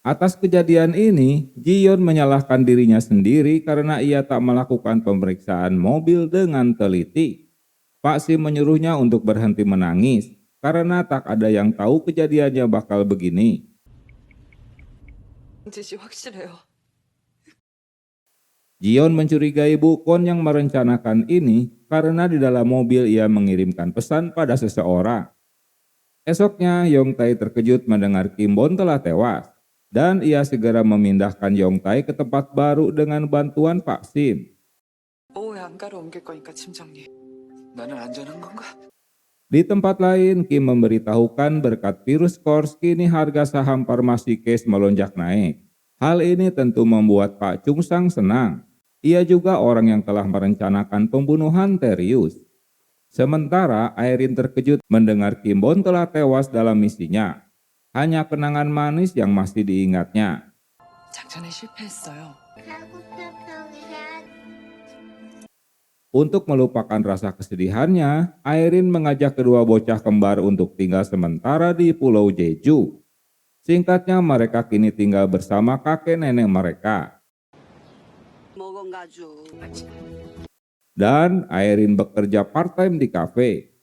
Atas kejadian ini, Jion menyalahkan dirinya sendiri karena ia tak melakukan pemeriksaan mobil dengan teliti. Pak Sim menyuruhnya untuk berhenti menangis karena tak ada yang tahu kejadiannya bakal begini. 짓이 확실해요. Jion mencurigai Bu Kwon yang merencanakan ini karena di dalam mobil ia mengirimkan pesan pada seseorang. Esoknya, Yong Tae terkejut mendengar Kim Bon telah tewas, dan ia segera memindahkan Yong Tae ke tempat baru dengan bantuan Pak Sim. 오후에 안가로 옮길 거니까 짐 정리. 나는 안전한 건가? Di tempat lain, Kim memberitahukan berkat virus KORS kini harga saham farmasi Case melonjak naik. Hal ini tentu membuat Pak Chung Sang senang. Ia juga orang yang telah merencanakan pembunuhan Terius. Sementara Airin terkejut mendengar Kim Bon telah tewas dalam misinya. Hanya kenangan manis yang masih diingatnya. 작전에 실패했어요. Untuk melupakan rasa kesedihannya, Airin mengajak kedua bocah kembar untuk tinggal sementara di Pulau Jeju. Singkatnya, mereka kini tinggal bersama kakek nenek mereka. Dan Airin bekerja part-time di kafe.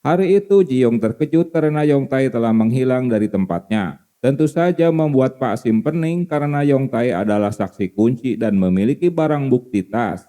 Hari itu Ji-yong terkejut karena Yong Tae telah menghilang dari tempatnya. Tentu saja membuat Pak Sim pening karena Yong Tae adalah saksi kunci dan memiliki barang bukti tas.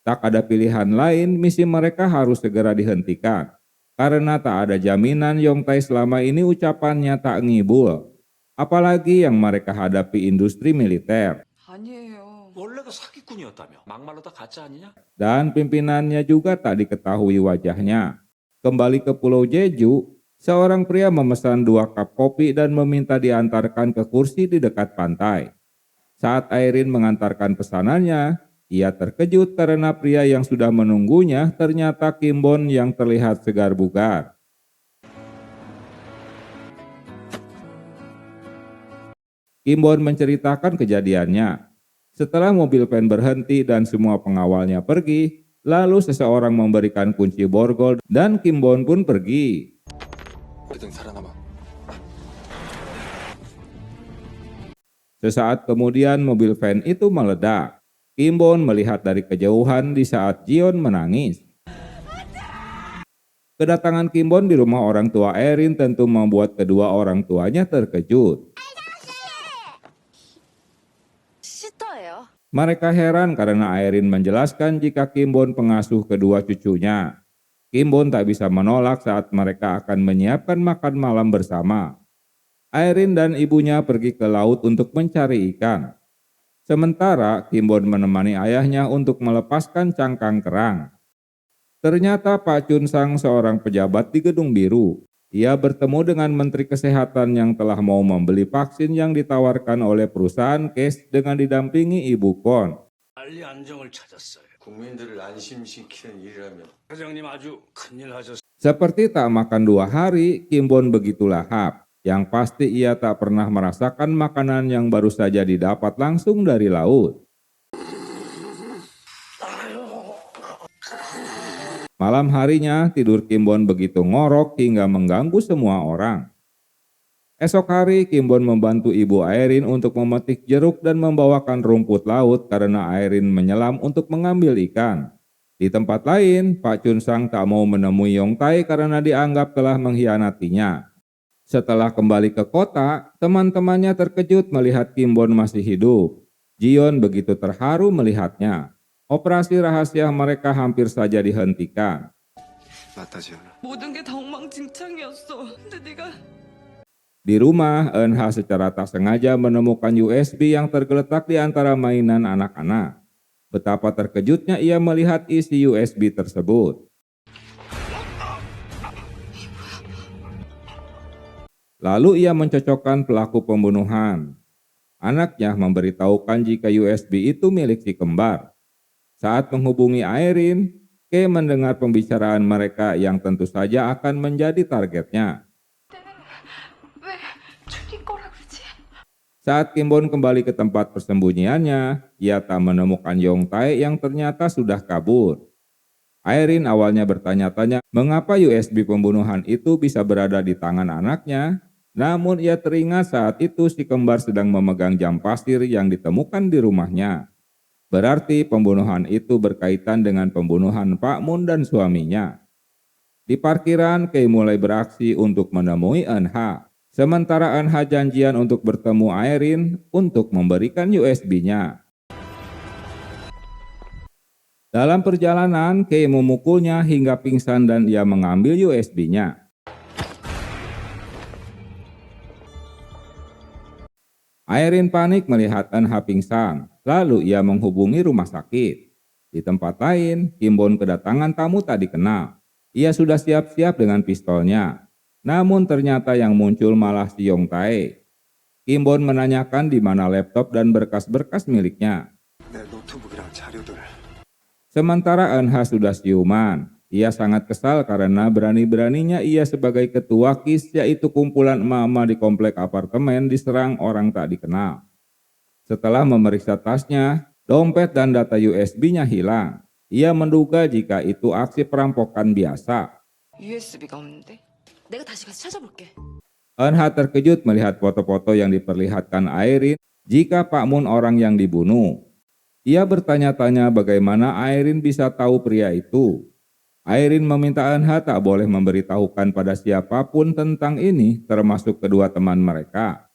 Tak ada pilihan lain, misi mereka harus segera dihentikan. Karena tak ada jaminan Yong Tae selama ini ucapannya tak ngibul. Apalagi yang mereka hadapi industri militer. 아니에요. 원래가 사기꾼이었다며. 막말로 다 가짜 아니냐? Dan pimpinannya juga tak diketahui wajahnya. Kembali ke Pulau Jeju, seorang pria memesan 2 cup kopi dan meminta diantarkan ke kursi di dekat pantai. Saat Airin mengantarkan pesanannya, ia terkejut karena pria yang sudah menunggunya ternyata Kim Bon yang terlihat segar bugar. Kim Bon menceritakan kejadiannya. Setelah mobil van berhenti dan semua pengawalnya pergi, lalu seseorang memberikan kunci borgol dan Kim Bon pun pergi. 그등 살아남아. Sesaat kemudian mobil van itu meledak. Kim Bon melihat dari kejauhan di saat Jion menangis. Kedatangan Kim Bon di rumah orang tua Airin tentu membuat kedua orang tuanya terkejut. 시터예요. Mereka heran karena Airin menjelaskan jika Kim Bon pengasuh kedua cucunya. Kim Bon tak bisa menolak saat mereka akan menyiapkan makan malam bersama. Airin dan ibunya pergi ke laut untuk mencari ikan. Sementara Kim Bon menemani ayahnya untuk melepaskan cangkang kerang. Ternyata Pak Chun Sang seorang pejabat di Gedung Biru. Ia bertemu dengan Menteri Kesehatan yang telah mau membeli vaksin yang ditawarkan oleh perusahaan Case dengan didampingi Ibu Kwon. 빨리 안정을 찾았어요. 국민들을 안심시키는 일이라면 회장님 아주 큰일 하셨어요. Seperti tak makan 2 hari, Kim Bon begitu lahap. Yang pasti ia tak pernah merasakan makanan yang baru saja didapat langsung dari laut. Malam harinya tidur Kim Bon begitu ngorok hingga mengganggu semua orang. Esok hari Kim Bon membantu ibu Airin untuk memetik jeruk dan membawakan rumput laut karena Airin menyelam untuk mengambil ikan. Di tempat lain, Pak Chun Sang tak mau menemui Yong Tae karena dianggap telah mengkhianatinya. Setelah kembali ke kota, teman-temannya terkejut melihat Kim Bon masih hidup. Jion begitu terharu melihatnya. Operasi rahasia mereka hampir saja dihentikan. 맞다 지연아. 모든 게 다 엉망진창이었어. 근데 네가 Di rumah, Eun-ha secara tak sengaja menemukan USB yang tergeletak di antara mainan anak-anak. Betapa terkejutnya ia melihat isi USB tersebut. Lalu ia mencocokkan pelaku pembunuhan. Anaknya memberitahukan jika USB itu milik si kembar. Saat menghubungi Airin, Ke mendengar pembicaraan mereka yang tentu saja akan menjadi targetnya. 왜 죽일 거라 그러지? Saat Kim Bon kembali ke tempat persembunyiannya, ia tak menemukan Yong Tae yang ternyata sudah kabur. Airin awalnya bertanya-tanya mengapa USB pembunuhan itu bisa berada di tangan anaknya. Namun ia teringat saat itu si kembar sedang memegang jam pasir yang ditemukan di rumahnya. Berarti pembunuhan itu berkaitan dengan pembunuhan Pak Mun dan suaminya. Di parkiran, Kay mulai beraksi untuk menemui Eun-ha. Sementara Eun-ha janjian untuk bertemu Aerin untuk memberikan USB-nya. Dalam perjalanan, Kay memukulnya hingga pingsan dan ia mengambil USB-nya. Aerin panik melihat Eun-ha pingsan, lalu ia menghubungi rumah sakit. Di tempat lain, Kim Bon kedatangan tamu tak dikenal. Ia sudah siap-siap dengan pistolnya. Namun ternyata yang muncul malah si Yong Tae. Kim Bon menanyakan di mana laptop dan berkas-berkas miliknya. 내 노트북이랑 자료들을. Sementara Eun-ha sudah siuman. Ia sangat kesal karena berani-beraninya ia sebagai ketua KIS, yaitu kumpulan emak-emak di komplek apartemen, diserang orang tak dikenal. Setelah memeriksa tasnya, dompet dan data USB-nya hilang. Ia menduga jika itu aksi perampokan biasa. USB가 없는데? 내가 다시 가서 찾아볼게. Eun-ha terkejut melihat foto-foto yang diperlihatkan Aerin jika Pak Mun orang yang dibunuh. Ia bertanya-tanya bagaimana Aerin bisa tahu pria itu. Aerin meminta Eun-ha tak boleh memberitahukan pada siapapun tentang ini, termasuk kedua teman mereka.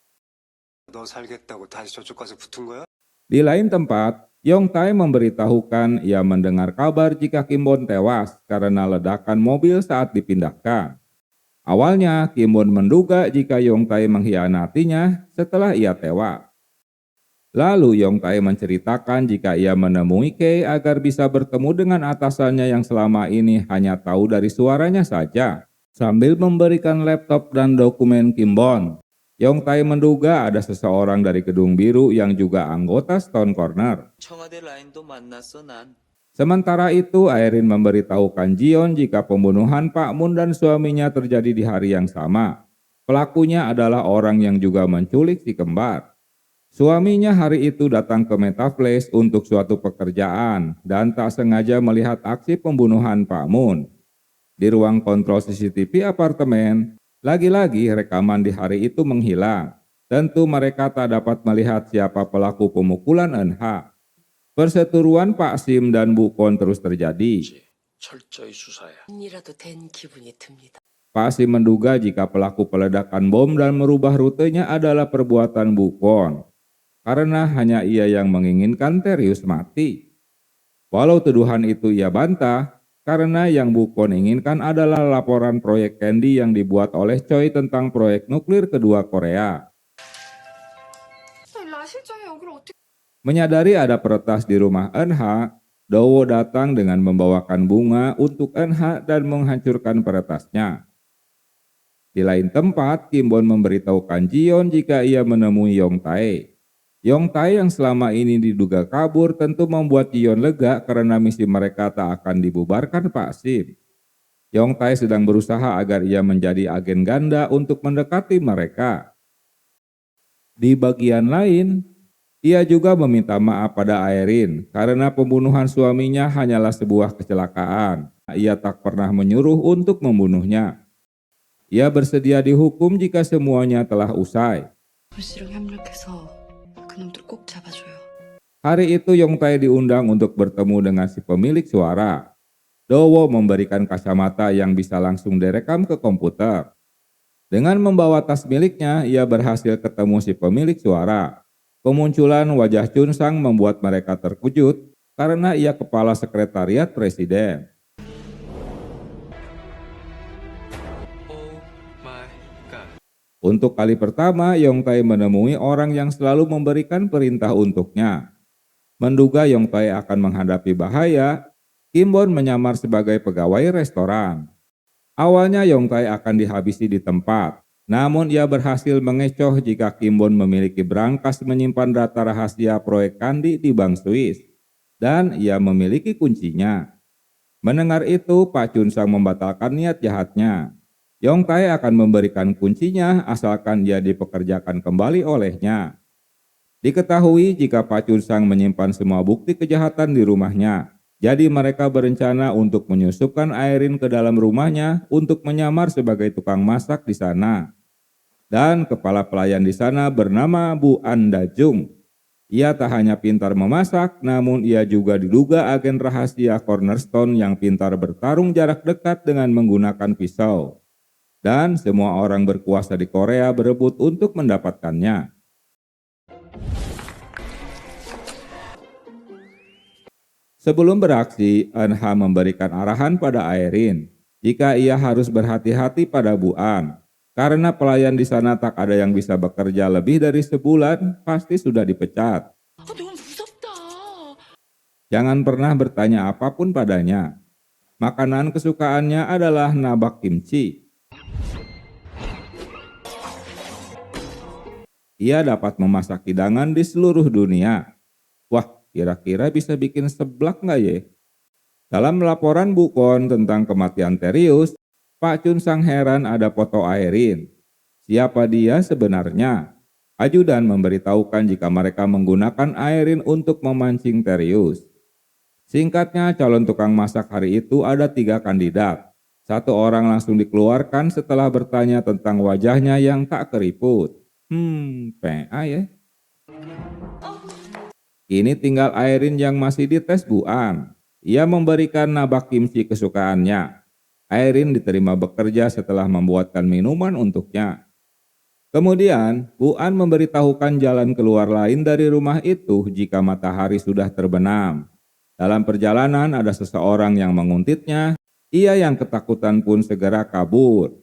너 살겠다고 다시 저쪽 가서 붙은 거야? Di lain tempat, Yong Tae memberitahukan ia mendengar kabar jika Kim Bon tewas karena ledakan mobil saat dipindahkan. Awalnya, Kim Bon menduga jika Yong Tae mengkhianatinya setelah ia tewas. Lalu Yong Tae menceritakan jika ia menemui Kay agar bisa bertemu dengan atasannya yang selama ini hanya tahu dari suaranya saja. Sambil memberikan laptop dan dokumen Kim Bon, Yong Tae menduga ada seseorang dari Gedung Biru yang juga anggota Stone Corner. 청와대 라인도 만났어 난. Sementara itu, Aerin memberitahukan Jion jika pembunuhan Pak Mun dan suaminya terjadi di hari yang sama. Pelakunya adalah orang yang juga menculik si kembar. Suaminya hari itu datang ke Metaflash untuk suatu pekerjaan dan tak sengaja melihat aksi pembunuhan Pak Mun. Di ruang kontrol CCTV apartemen, lagi-lagi rekaman di hari itu menghilang. Tentu mereka tak dapat melihat siapa pelaku pemukulan Eun-ha. Perseteruan Pak Sim dan Bu Kon terus terjadi. 철저히 수사해. 이라도 된 기분이 듭니다. Pak Sim menduga jika pelaku peledakan bom dan merubah rutenya adalah perbuatan Bu Kon. Karena hanya ia yang menginginkan Terius mati. Walau tuduhan itu ia bantah, karena yang Bu Kon inginkan adalah laporan proyek Candy yang dibuat oleh Choi tentang proyek nuklir kedua Korea. 라 실장이 여기를 어떻게... Menyadari ada peretas di rumah Eun-ha, Dowo datang dengan membawakan bunga untuk Eun-ha dan menghancurkan peretasnya. Di lain tempat, Kim Bon memberitahukan Jion jika ia menemui Yong Tae. Yong Tae yang selama ini diduga kabur tentu membuat Jion lega karena misi mereka tak akan dibubarkan Pak Sim. Yong Tae sedang berusaha agar ia menjadi agen ganda untuk mendekati mereka. Di bagian lain, ia juga meminta maaf pada Aerin karena pembunuhan suaminya hanyalah sebuah kecelakaan. Ia tak pernah menyuruh untuk membunuhnya. Ia bersedia dihukum jika semuanya telah usai. 불씨랑 협력해서 그놈들 꼭 잡아줘요. Hari itu Yong Tae diundang untuk bertemu dengan si pemilik suara. Dowo memberikan kacamata yang bisa langsung direkam ke komputer. Dengan membawa tas miliknya, ia berhasil ketemu si pemilik suara. Kemunculan wajah Chun Sang membuat mereka terkejut karena ia kepala sekretariat presiden. Oh my god. Untuk kali pertama, Yong Tae menemui orang yang selalu memberikan perintah untuknya. Menduga Yong Tae akan menghadapi bahaya, Kim Bon menyamar sebagai pegawai restoran. Awalnya Yong Tae akan dihabisi di tempat, namun ia berhasil mengecoh jika Kim Bon memiliki brankas menyimpan data rahasia proyek Kandi di Bank Swiss, dan ia memiliki kuncinya. Mendengar itu, Pak Chun Sang membatalkan niat jahatnya. Yong Tae akan memberikan kuncinya asalkan dia dipekerjakan kembali olehnya. Diketahui jika Pak Chun Sang menyimpan semua bukti kejahatan di rumahnya, jadi mereka berencana untuk menyusupkan Aerin ke dalam rumahnya untuk menyamar sebagai tukang masak di sana. Dan kepala pelayan di sana bernama Bu Andajung. Ia tak hanya pintar memasak, namun ia juga diduga agen rahasia Cornerstone yang pintar bertarung jarak dekat dengan menggunakan pisau. Dan semua orang berkuasa di Korea berebut untuk mendapatkannya. Sebelum beraksi, Eunha memberikan arahan pada Aerin jika ia harus berhati-hati pada Bu An. Karena pelayan di sana tak ada yang bisa bekerja lebih dari sebulan, pasti sudah dipecat. 아, 너무 무섭다. Jangan pernah bertanya apapun padanya. Makanan kesukaannya adalah nabak kimchi. Ia dapat memasak hidangan di seluruh dunia. Wah, kira-kira bisa bikin seblak nggak ya? Dalam laporan Bu Kwon tentang kematian Terius, Pak Chun Sang heran ada foto Aerin. Siapa dia sebenarnya? Ajudan memberitahukan jika mereka menggunakan Aerin untuk memancing Terius. Singkatnya, calon tukang masak hari itu ada 3 kandidat. 1 orang langsung dikeluarkan setelah bertanya tentang wajahnya yang tak keriput. PA ya. Kini tinggal Aerin yang masih dites Bu An. Ia memberikan nabak kimchi kesukaannya. Aerin diterima bekerja setelah membuatkan minuman untuknya. Kemudian, Bu An memberitahukan jalan keluar lain dari rumah itu jika matahari sudah terbenam. Dalam perjalanan ada seseorang yang menguntitnya, ia yang ketakutan pun segera kabur.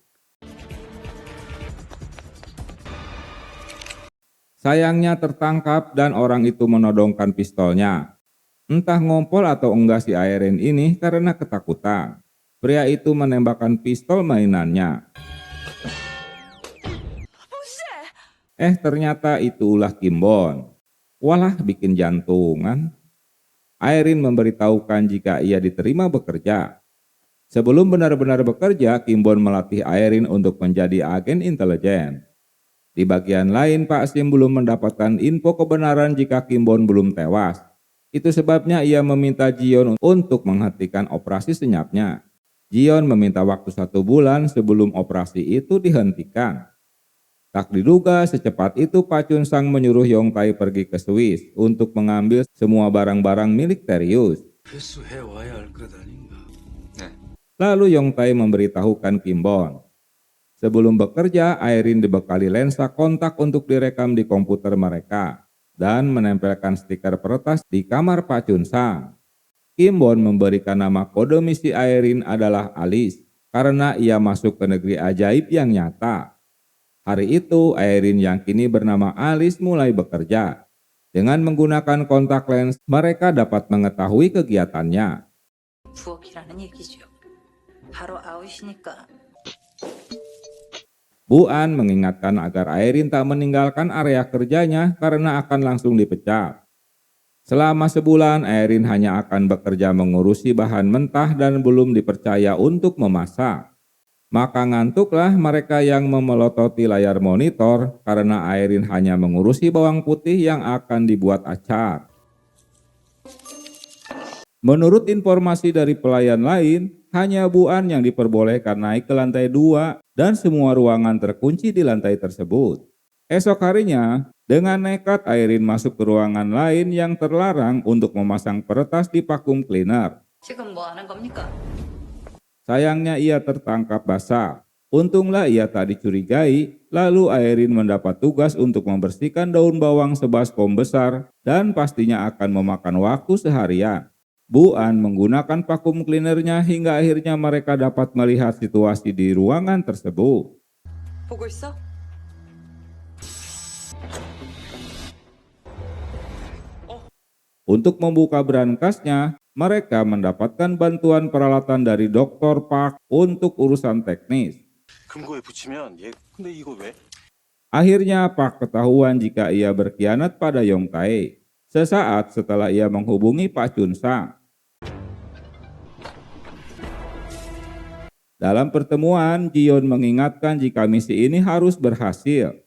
Sayangnya tertangkap dan orang itu menodongkan pistolnya. Entah ngompol atau enggak si Aerin ini karena ketakutan. Pria itu menembakkan pistol mainannya. Ternyata itu ulah Kimbon. Walah bikin jantungan. Aerin memberitahukan jika ia diterima bekerja. Sebelum benar-benar bekerja, Kimbon melatih Aerin untuk menjadi agen intelijen. Di bagian lain, Pak Sim belum mendapatkan info kebenaran jika Kimbon belum tewas. Itu sebabnya ia meminta Jion untuk menghentikan operasi senyapnya. Jion meminta waktu 1 bulan sebelum operasi itu dihentikan. Tak diduga secepat itu Pak Chun Sang menyuruh Yong Tai pergi ke Swiss untuk mengambil semua barang-barang milik Terius. 회수해와야 할 것 아닌가. Lalu Yong Tai memberitahukan Kimbon. Sebelum bekerja, Aerin dibekali lensa kontak untuk direkam di komputer mereka dan menempelkan stiker peretas di kamar Pak Chun Sang. Kimbon memberikan nama kode misi Aerin adalah Alice karena ia masuk ke negeri ajaib yang nyata. Hari itu Aerin yang kini bernama Alice mulai bekerja. Dengan menggunakan kontak lens, mereka dapat mengetahui kegiatannya. 부엌이라는 얘기죠. 바로 아웃이니까. Bu An mengingatkan agar Aerin tak meninggalkan area kerjanya karena akan langsung dipecat. Selama sebulan, Aerin hanya akan bekerja mengurusi bahan mentah dan belum dipercaya untuk memasak. Maka ngantuklah mereka yang memelototi layar monitor karena Aerin hanya mengurusi bawang putih yang akan dibuat acar. Menurut informasi dari pelayan lain, hanya Bu An yang diperbolehkan naik ke lantai 2 dan semua ruangan terkunci di lantai tersebut. Esok harinya, dengan nekat Aerin masuk ke ruangan lain yang terlarang untuk memasang peretas di vacuum cleaner. 지금 뭐 하는 겁니까? Sayangnya ia tertangkap basah. Untunglah ia tak dicurigai, lalu Aerin mendapat tugas untuk membersihkan daun bawang sebaskom besar dan pastinya akan memakan waktu seharian. Bu An menggunakan vacuum cleanernya hingga akhirnya mereka dapat melihat situasi di ruangan tersebut. 보고 있어? Untuk membuka berangkasnya, mereka mendapatkan bantuan peralatan dari Dr. Park untuk urusan teknis. 금고에 붙이면 얘 근데 이거 왜? Akhirnya Park ketahuan jika ia berkhianat pada Yong Tai. Sesaat setelah ia menghubungi Pak Chun Sang. Dalam pertemuan, Jion mengingatkan jika misi ini harus berhasil.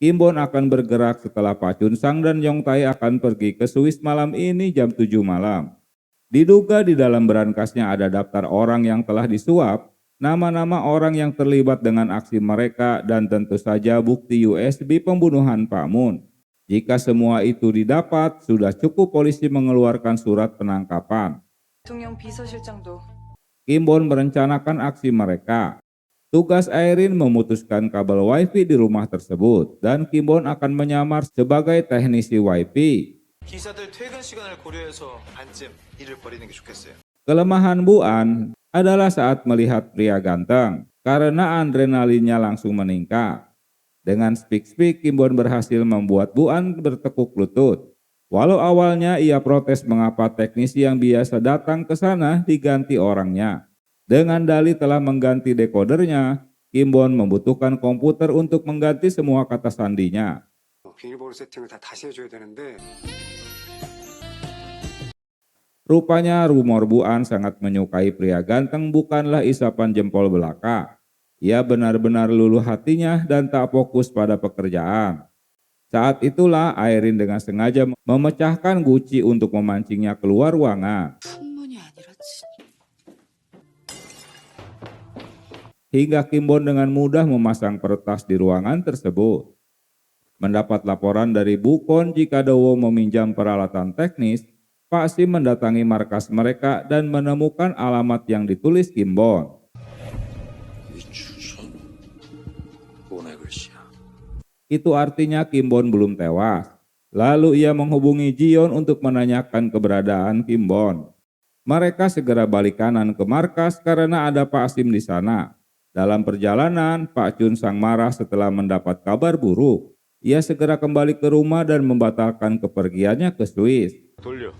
Kimbon akan bergerak setelah Pak Chun Sang dan Yong Tai akan pergi ke Swiss malam ini jam 7 malam. Diduga di dalam berangkasnya ada daftar orang yang telah disuap. nama-nama orang yang terlibat dengan aksi mereka, dan tentu saja bukti USB pembunuhan Pak Mun. Jika semua itu didapat, sudah cukup polisi mengeluarkan surat penangkapan. 대통령 비서실장도 Kimbon merencanakan aksi mereka. Tugas Airin memutuskan kabel WiFi di rumah tersebut, dan Kimbon akan menyamar sebagai teknisi WiFi. 기사들 퇴근 시간을 고려해서 반쯤 일을 벌이는 게 좋겠어요. Kelemahan Bu An adalah saat melihat pria ganteng, karena adrenalinnya langsung meningkat. Dengan speak-speak, Kimbon berhasil membuat Bu An bertekuk lutut. Walau awalnya ia protes mengapa teknisi yang biasa datang ke sana diganti orangnya. Dengan dalih telah mengganti dekodernya, Kimbon membutuhkan komputer untuk mengganti semua kata sandinya. 비밀번호 세팅을 다 다시 해줘야 되는데 Rupanya rumor Bu An sangat menyukai pria ganteng bukanlah isapan jempol belaka. Ia benar-benar luluh hatinya dan tak fokus pada pekerjaan. Saat itulah Airin dengan sengaja memecahkan guci untuk memancingnya keluar ruangan. 풍문이 아니라 Hingga Kimbon dengan mudah memasang peretas di ruangan tersebut. Mendapat laporan dari Bu Kon jika Dowo meminjam peralatan teknis, Pak Sim mendatangi markas mereka dan menemukan alamat yang ditulis Kimbon. 이 주소는 보내 글씨야. Itu artinya Kimbon belum tewas. Lalu ia menghubungi Jion untuk menanyakan keberadaan Kimbon. Mereka segera balik kanan ke markas karena ada Pak Sim di sana. Dalam perjalanan, Pak Chun Sang marah setelah mendapat kabar buruk. Ia segera kembali ke rumah dan membatalkan kepergiannya ke Swiss. 돌려.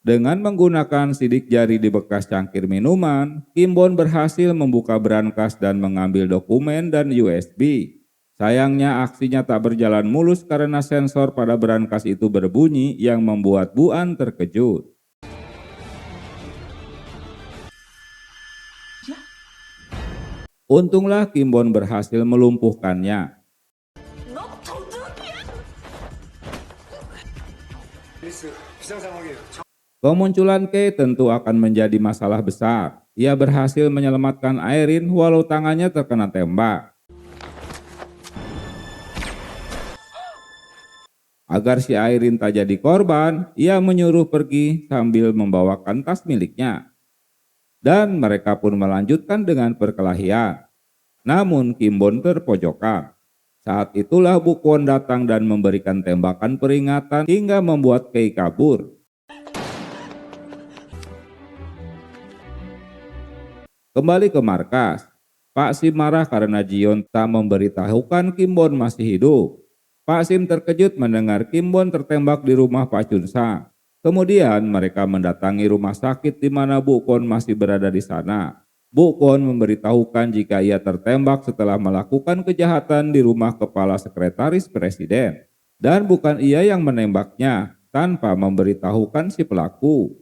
Dengan menggunakan sidik jari di bekas cangkir minuman, Kimbon berhasil membuka brankas dan mengambil dokumen dan USB. Sayangnya aksinya tak berjalan mulus karena sensor pada brankas itu berbunyi yang membuat Bu An terkejut. Untunglah Kimbon berhasil melumpuhkannya. 리스 비상 상황이에요. Kemunculan Kei tentu akan menjadi masalah besar. Ia berhasil menyelamatkan Airin walau tangannya terkena tembak. Agar si Airin tak jadi korban, ia menyuruh pergi sambil membawakan tas miliknya. Dan mereka pun melanjutkan dengan perkelahian. Namun Kimbon terpojokan. Saat itulah Bu Kwon datang dan memberikan tembakan peringatan hingga membuat Kei kabur. Kembali ke markas, Pak Sim marah karena Jion tak memberitahukan Kimbon masih hidup. Pak Sim terkejut mendengar Kimbon tertembak di rumah Pak Chun Sang. Kemudian mereka mendatangi rumah sakit di mana Bu Kwon masih berada di sana. Bu Kwon memberitahukan jika ia tertembak setelah melakukan kejahatan di rumah kepala sekretaris presiden. Dan bukan ia yang menembaknya tanpa memberitahukan si pelaku.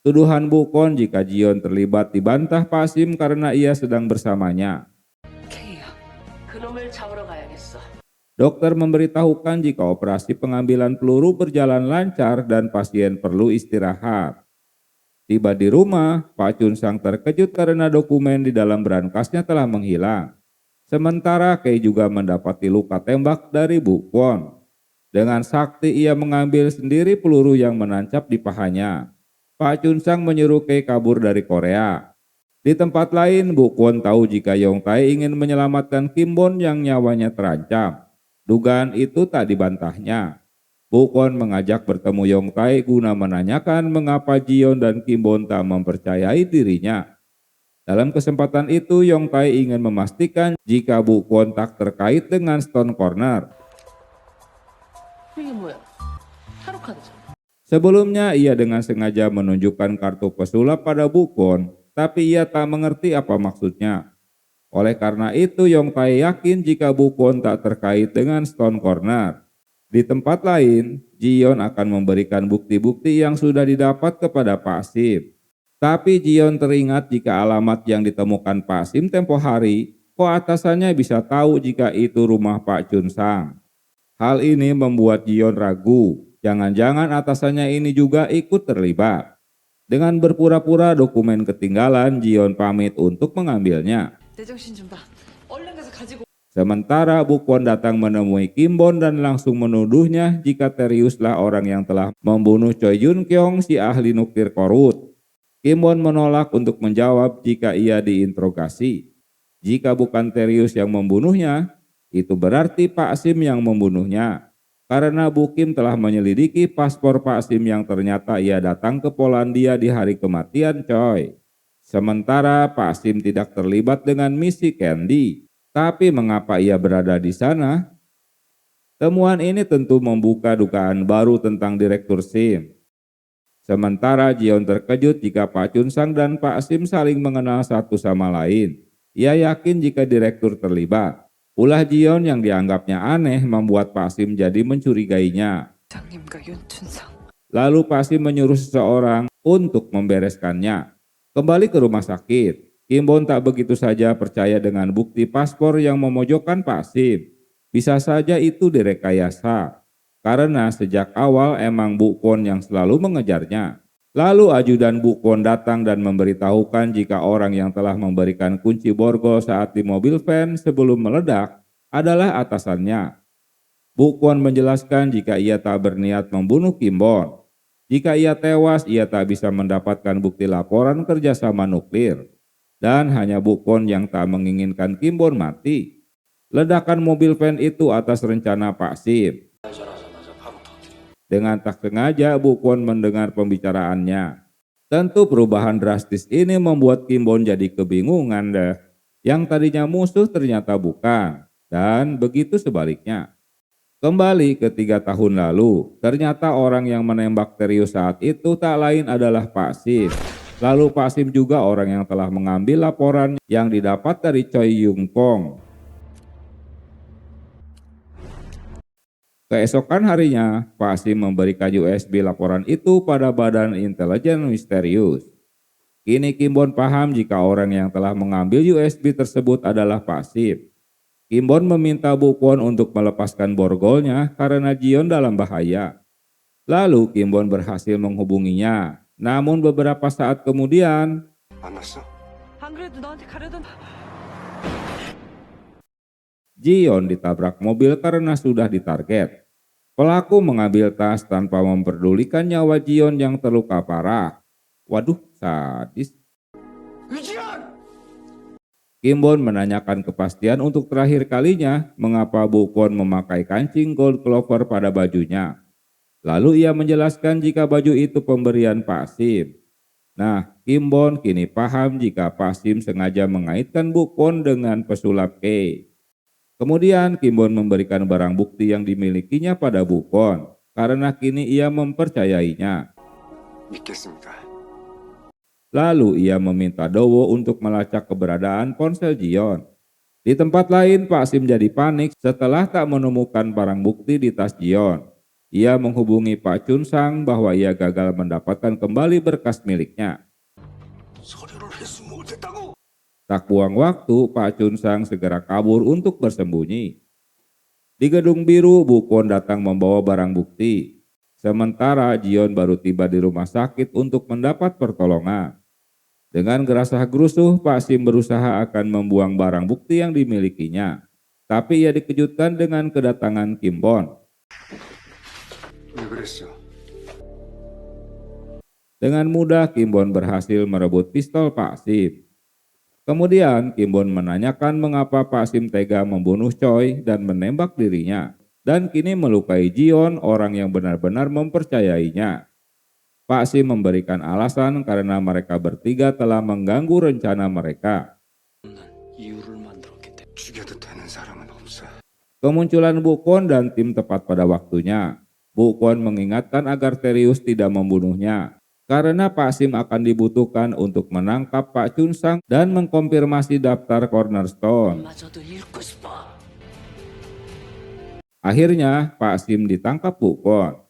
Tuduhan Bu Kwon jika Jion terlibat dibantah Pak Sim karena ia sedang bersamanya. K야 그놈을 잡으러 가야겠어. Dokter memberitahukan jika operasi pengambilan peluru berjalan lancar dan pasien perlu istirahat. Tiba di rumah, Pak Chun Sang terkejut karena dokumen di dalam brankasnya telah menghilang. Sementara Kei juga mendapati luka tembak dari Bu Kwon. Dengan sakti ia mengambil sendiri peluru yang menancap di pahanya. Pak Chun Sang menyuruh Kei kabur dari Korea. Di tempat lain, Bu Kwon tahu jika Yong Tai ingin menyelamatkan Kimbon yang nyawanya terancam. Dugaan itu tak dibantahnya. Bu Kwon mengajak bertemu Yong Tai guna menanyakan mengapa Jion dan Kimbon tak mempercayai dirinya. Dalam kesempatan itu, Yong Tai ingin memastikan jika Bu Kwon tak terkait dengan Stone Corner. 이게 뭐야? 타로 카드잖아. Sebelumnya ia dengan sengaja menunjukkan kartu pesulap pada Bu Kwon, tapi ia tak mengerti apa maksudnya. Oleh karena itu Yong Tai yakin jika Bu Kwon tak terkait dengan Stone Corner. Di tempat lain, Jion akan memberikan bukti-bukti yang sudah didapat kepada Pak Sim. Tapi Jion teringat jika alamat yang ditemukan Pak Sim tempo hari, kok atasannya bisa tahu jika itu rumah Pak Chun Sang. Hal ini membuat Jion ragu, jangan-jangan atasannya ini juga ikut terlibat. Dengan berpura-pura dokumen ketinggalan, Jion pamit untuk mengambilnya. 내 정신 좀 봐. 얼른 가서 가지고. Sementara Bu Kwon datang menemui Kim Bon dan langsung menuduhnya jika Teriuslah orang yang telah membunuh Choi Jun Kyung, si ahli nuklir korut. Kim Bon menolak untuk menjawab jika ia diinterogasi. Jika bukan Terius yang membunuhnya, itu berarti Pak Sim yang membunuhnya. Karena Bu Kim telah menyelidiki paspor Pak Sim yang ternyata ia datang ke Polandia di hari kematian Choi. Sementara Pak Sim tidak terlibat dengan misi Candy. Tapi mengapa ia berada di sana? Temuan ini tentu membuka dugaan baru tentang Direktur Sim. Sementara Jion terkejut jika Pak Chun Sang dan Pak Sim saling mengenal satu sama lain. Ia yakin jika Direktur terlibat. Ulah Jion yang dianggapnya aneh membuat Pak Sim jadi mencurigainya. 장님과 윤춘상. Lalu Pak Sim menyuruh seseorang untuk membereskannya. Kembali ke rumah sakit, Kim Bon tak begitu saja percaya dengan bukti paspor yang memojokkan Pak Sim. Bisa saja itu direkayasa, karena sejak awal emang Bu Kwon yang selalu mengejarnya. Lalu ajudan Bu Kwon datang dan memberitahukan jika orang yang telah memberikan kunci borgol saat di mobil van sebelum meledak adalah atasannya. Bu Kwon menjelaskan jika ia tak berniat membunuh Kim Bon. Jika ia tewas, ia tak bisa mendapatkan bukti laporan kerjasama nuklir. Dan hanya Bu Kwon yang tak menginginkan Kim Bon mati. Ledakan mobil van itu atas rencana Pak Sim. Dengan tak sengaja Bu Kwon mendengar pembicaraannya. Tentu perubahan drastis ini membuat Kim Bon jadi kebingungan deh. Yang tadinya musuh ternyata bukan. Dan begitu sebaliknya. Kembali ke 3 tahun lalu, ternyata orang yang menembak Terius saat itu tak lain adalah Pak Sim. Lalu Pak Sim juga orang yang telah mengambil laporan yang didapat dari Choi Yung Kong. Keesokan harinya, Pak Sim memberikan USB laporan itu pada Badan Intelijen Misterius. Kini Kim Bon paham jika orang yang telah mengambil USB tersebut adalah Pak Sim. Kim Bon meminta Bu Kwon untuk melepaskan borgolnya karena Jion dalam bahaya. Lalu Kim Bon berhasil menghubunginya. Namun beberapa saat kemudian, 만났어? 안 그래도 너한테 가려던. Jion ditabrak mobil karena sudah ditarget. Pelaku mengambil tas tanpa memperdulikan nyawa Jion yang terluka parah. Waduh, sadis. Kim Bon menanyakan kepastian untuk terakhir kalinya mengapa Bu Kwon memakai kancing gold clover pada bajunya. Lalu ia menjelaskan jika baju itu pemberian Pak Sim. Nah, Kim Bon kini paham jika Pak Sim sengaja mengaitkan Bu Kwon dengan pesulap K. Kemudian Kim Bon memberikan barang bukti yang dimilikinya pada Bu Kwon karena kini ia mempercayainya. 믿겠습니다. Lalu ia meminta Dowo untuk melacak keberadaan ponsel Jion. Di tempat lain Pak Sim jadi panik setelah tak menemukan barang bukti di tas Jion. Ia menghubungi Pak Chun Sang bahwa ia gagal mendapatkan kembali berkas miliknya. Tak buang waktu, Pak Chun Sang segera kabur untuk bersembunyi. Di gedung biru, Bu Kwon datang membawa barang bukti. Sementara Jion baru tiba di rumah sakit untuk mendapat pertolongan. Dengan gerasah-gerusuh, Pak Sim berusaha akan membuang barang bukti yang dimilikinya. Tapi ia dikejutkan dengan kedatangan Kim Bon. 왜 그랬어? Dengan mudah Kim Bon berhasil merebut pistol Pak Sim. Kemudian Kim Bon menanyakan mengapa Pak Sim tega membunuh Choi dan menembak dirinya. Dan kini melukai Jion, orang yang benar-benar mempercayainya. Pak Sim memberikan alasan karena mereka bertiga telah mengganggu rencana mereka. 죽여도 되는 사람은 없어. Kemunculan Bu Kwon dan tim tepat pada waktunya. Bu Kwon mengingatkan agar Terius tidak membunuhnya. Karena Pak Sim akan dibutuhkan untuk menangkap Pak Chun Sang dan mengkonfirmasi daftar Cornerstone. 마저도 읽고 싶어. Akhirnya Pak Sim ditangkap Bu Kwon.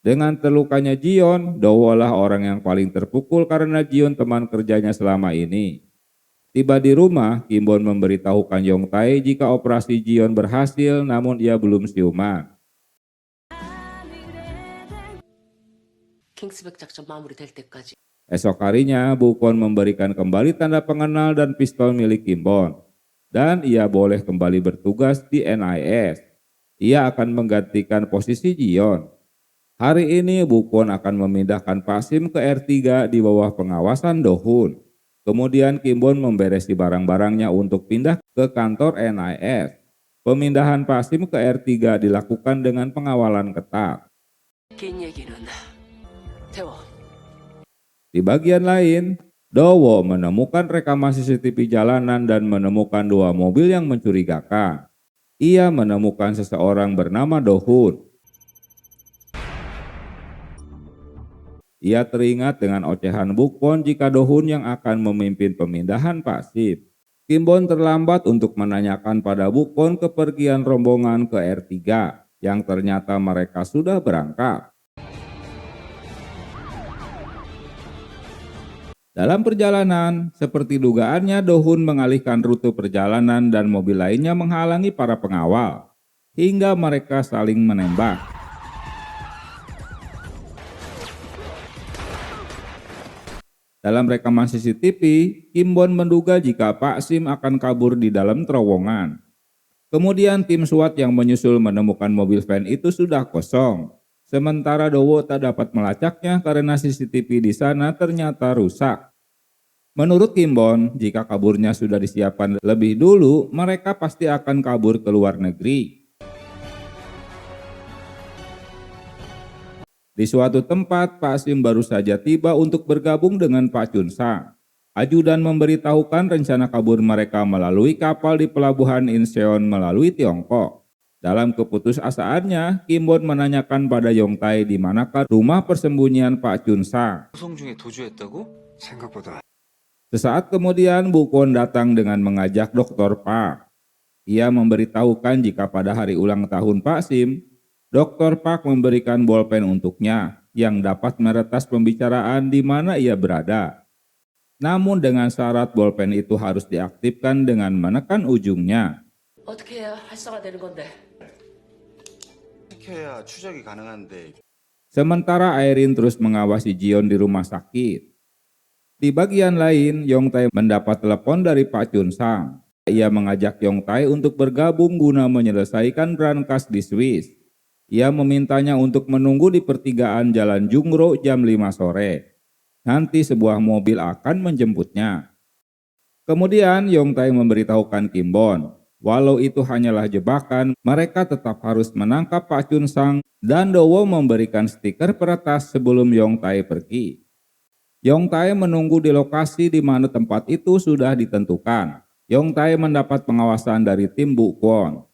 Dengan terlukanya Jion, Dowo lah orang yang paling terpukul karena Jion teman kerjanya selama ini. Tiba di rumah, Kim Bon memberitahukan Yong Tae jika operasi Jion berhasil namun ia belum siuman. 킹스백 작전 마무리될 때까지 Esok harinya, Bu Kwon memberikan kembali tanda pengenal dan pistol milik Kim Bon. Dan ia boleh kembali bertugas di NIS. Ia akan menggantikan posisi Jion. Hari ini Bu Kwon akan memindahkan Pak Sim ke R3 di bawah pengawasan Do Hun. Kemudian Kim Bon memberesi barang-barangnya untuk pindah ke kantor NIS. Pemindahan Pak Sim ke R3 dilakukan dengan pengawalan ketat. Di bagian lain, Do menemukan rekaman CCTV jalanan dan menemukan 2 mobil yang mencurigakan. Ia menemukan seseorang bernama Do Hun. Ia teringat dengan ocehan Bu Kwon jika Do Hun yang akan memimpin pemindahan Pak Sim. Kim Bon terlambat untuk menanyakan pada Bu Kwon kepergian rombongan ke R3 yang ternyata mereka sudah berangkat. Dalam perjalanan, seperti dugaannya Do Hun mengalihkan rute perjalanan dan mobil lainnya menghalangi para pengawal, hingga mereka saling menembak. Dalam rekaman CCTV, Kim Bon menduga jika Pak Sim akan kabur di dalam terowongan. Kemudian tim SWAT yang menyusul menemukan mobil van itu sudah kosong. Sementara Do tak dapat melacaknya karena CCTV di sana ternyata rusak. Menurut Kim Bon, jika kaburnya sudah disiapkan lebih dulu, mereka pasti akan kabur ke luar negeri. Di suatu tempat, Pak Sim baru saja tiba untuk bergabung dengan Pak Chun Sang. Ajudan memberitahukan rencana kabur mereka melalui kapal di pelabuhan Incheon melalui Tiongkok. Dalam keputusasaannya, Kim Bon menanyakan pada Yong Tae di manakah rumah persembunyian Pak Chun Sang. 생각보다 Sesaat kemudian Bu Kwon datang dengan mengajak Dr. Park. Ia memberitahukan jika pada hari ulang tahun Pak Sim, Dr. Park memberikan bolpen untuknya yang dapat meretas pembicaraan di mana ia berada. Namun dengan syarat bolpen itu harus diaktifkan dengan menekan ujungnya. 어떻게 해야 활성화되는 건데? 이렇게 해야 추적이 가능한데. Sementara Airin terus mengawasi Jion di rumah sakit. Di bagian lain, Yong Tae mendapat telepon dari Pak Chun Sang. Ia mengajak Yong Tae untuk bergabung guna menyelesaikan brankas di Swiss. Ia memintanya untuk menunggu di pertigaan Jalan Jungro jam 5 sore. Nanti sebuah mobil akan menjemputnya. Kemudian Yong Tae memberitahukan Kim Bon, walau itu hanyalah jebakan, mereka tetap harus menangkap Pak Chun Sang dan Do memberikan stiker peretas sebelum Yong Tae pergi. Yong Tae menunggu di lokasi di mana tempat itu sudah ditentukan. Yong Tae mendapat pengawasan dari tim Bu Kwon.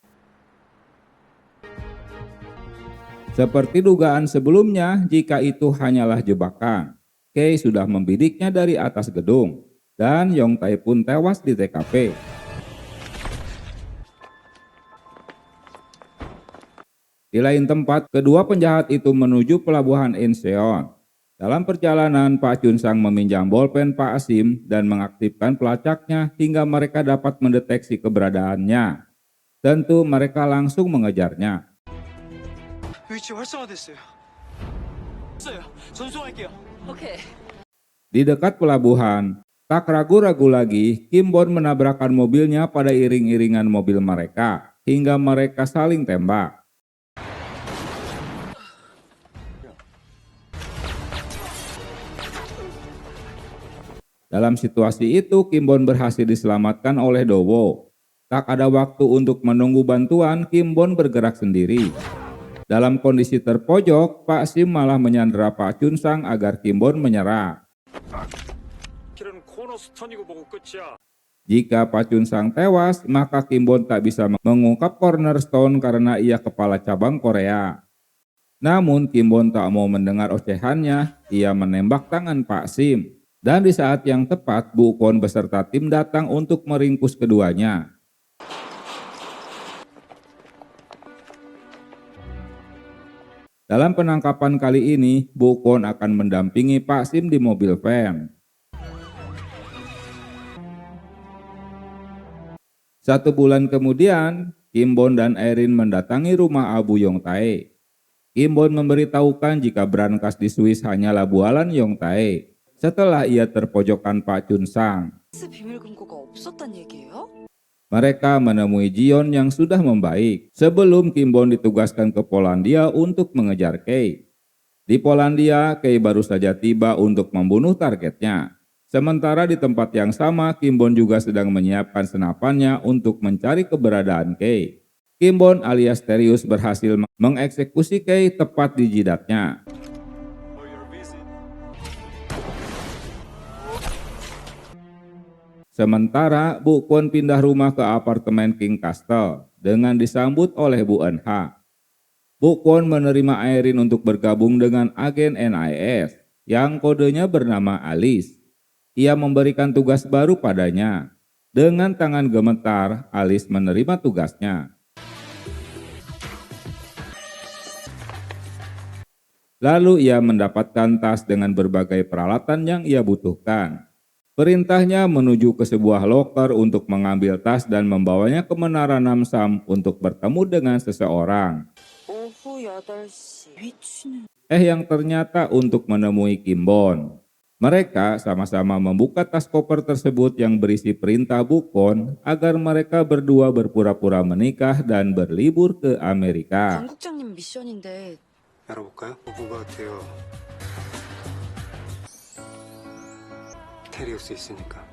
Seperti dugaan sebelumnya, jika itu hanyalah jebakan, Kei sudah membidiknya dari atas gedung, dan Yong Tae pun tewas di TKP. Di lain tempat, kedua penjahat itu menuju pelabuhan Incheon. Dalam perjalanan, Pak Chun Sang meminjam bolpen Pak Sim dan mengaktifkan pelacaknya hingga mereka dapat mendeteksi keberadaannya. Tentu mereka langsung mengejarnya. 위치 활성화됐어요. 전송할게요. 오케이. Di dekat pelabuhan, tak ragu-ragu lagi, Kim Bon menabrakkan mobilnya pada iring-iringan mobil mereka hingga mereka saling tembak. Dalam situasi itu, Kim Bon berhasil diselamatkan oleh Do. Tak ada waktu untuk menunggu bantuan, Kim Bon bergerak sendiri. Dalam kondisi terpojok, Pak Sim malah menyandera Pak Chun Sang agar Kim Bon menyerah. Jika Pak Chun Sang tewas, maka Kim Bon tak bisa mengungkap cornerstone karena ia kepala cabang Korea. Namun Kim Bon tak mau mendengar ocehannya, ia menembak tangan Pak Sim. Dan di saat yang tepat, Bu Kwon beserta tim datang untuk meringkus keduanya. Dalam penangkapan kali ini, Bu Kwon akan mendampingi Pak Sim di mobil van. Satu bulan kemudian, Kim Bon dan Airin mendatangi rumah Abu Yong Tae. Kim Bon memberitahukan jika brankas di Swiss hanyalah bualan Yong Tae. Setelah ia terpojokkan Pak Chun Sang, 비밀 금고가 없었단 얘기예요? mereka menemui Jion yang sudah membaik sebelum Kim Bon ditugaskan ke Polandia untuk mengejar Kei. Di Polandia, Kei baru saja tiba untuk membunuh targetnya. Sementara di tempat yang sama, Kim Bon juga sedang menyiapkan senapannya untuk mencari keberadaan Kei. Kim Bon alias Terius berhasil mengeksekusi Kei tepat di jidatnya. Sementara Bu Kwon pindah rumah ke apartemen King Castle dengan disambut oleh Bu Eun Ha. Bu Kwon menerima Aerin untuk bergabung dengan agen NIS yang kodenya bernama Alice. Ia memberikan tugas baru padanya. Dengan tangan gemetar, Alice menerima tugasnya. Lalu ia mendapatkan tas dengan berbagai peralatan yang ia butuhkan. Perintahnya menuju ke sebuah loker untuk mengambil tas dan membawanya ke Menara Namsam untuk bertemu dengan seseorang. Yang ternyata untuk menemui Kim Bon. Mereka sama-sama membuka tas koper tersebut yang berisi perintah Bu Kwon agar mereka berdua berpura-pura menikah dan berlibur ke Amerika. 당국장님 미션인데 열어볼까요? 부부가 되어 테리우스 있으니까.